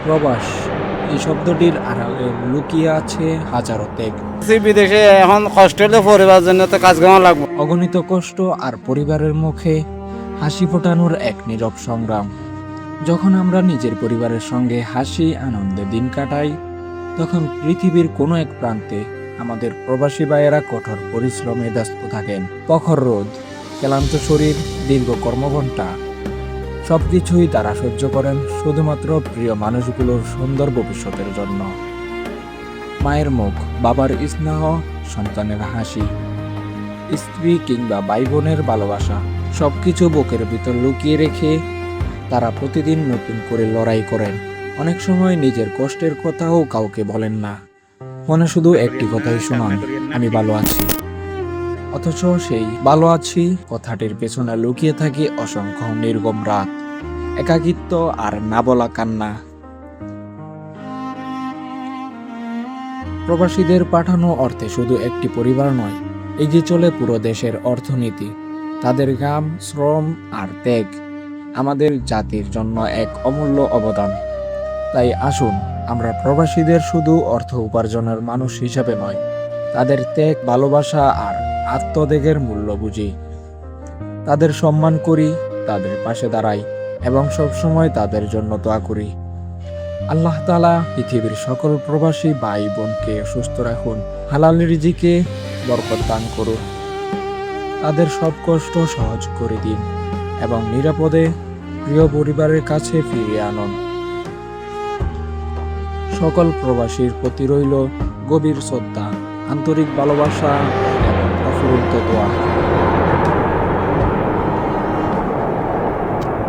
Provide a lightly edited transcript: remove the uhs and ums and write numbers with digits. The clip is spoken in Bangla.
প্রবাস এই শব্দটির আড়ালে লুকিয়ে আছে হাজারো ত্যাগ, বিদেশে এখন কষ্ট হলে পরিবার জন্য তো কাজ কামা লাগবে। অগণিত কষ্ট আর পরিবারের মুখে হাসি ফোটানোর এক নীরব সংগ্রাম। যখন আমরা নিজের পরিবারের সঙ্গে হাসি আনন্দে দিন কাটাই, তখন পৃথিবীর কোনো এক প্রান্তে আমাদের প্রবাসী ভাইয়েরা কঠোর পরিশ্রমে ব্যস্ত থাকেন। প্রখর রোদ, ক্লান্ত শরীর, দীর্ঘ কর্মঘণ্টা সবকিছুই তারা সহ্য করেন শুধুমাত্র প্রিয় মানুষগুলোর সুন্দর ভবিষ্যতের জন্য। মায়ের মুখ, বাবার স্নেহ, সন্তানের হাসি, স্ত্রী কিংবা ভাই বোনের ভালোবাসা সবকিছু বুকের ভিতর লুকিয়ে রেখে তারা প্রতিদিন নতুন করে লড়াই করেন। অনেক সময় নিজের কষ্টের কথাও কাউকে বলেন না, মনে শুধু একটি কথাই শোনান, আমি ভালো আছি। অথচ সেই ভালো আছি কথাটির পেছনে লুকিয়ে থাকে অসংখ্য নির্গম রাত, একাকিত্ব আর না বলা কান্না। প্রবাসীদের পাঠানো অর্থে শুধু একটি পরিবার নয়, এগিয়ে চলে পুরো দেশের অর্থনীতি। তাদের ঘাম, শ্রম আর ত্যাগ আমাদের জাতির জন্য এক অমূল্য অবদান। তাই আসুন আমরা প্রবাসীদের শুধু অর্থ উপার্জনের মানুষ হিসেবে নয়, তাদের ত্যাগ, ভালোবাসা আর আত্মত্যাগের মূল্য বুঝি। তাদের সম্মান করি, তাদের পাশে দাঁড়াই এবং সবসময় তাদের জন্য দোয়া করি। আল্লাহ তাআলা পৃথিবীর সকল প্রবাসী ভাই বোনকে সুস্থ রাখুন, হালাল রিজিকে বরকত দান করুন, তাদের সব কষ্ট সহজ করে দিন এবং নিরাপদে প্রিয় পরিবারের কাছে ফিরিয়ে আনুন। সকল প্রবাসীর প্রতি রইল গভীর শ্রদ্ধা, আন্তরিক ভালোবাসা এবং অফুরন্ত দোয়া।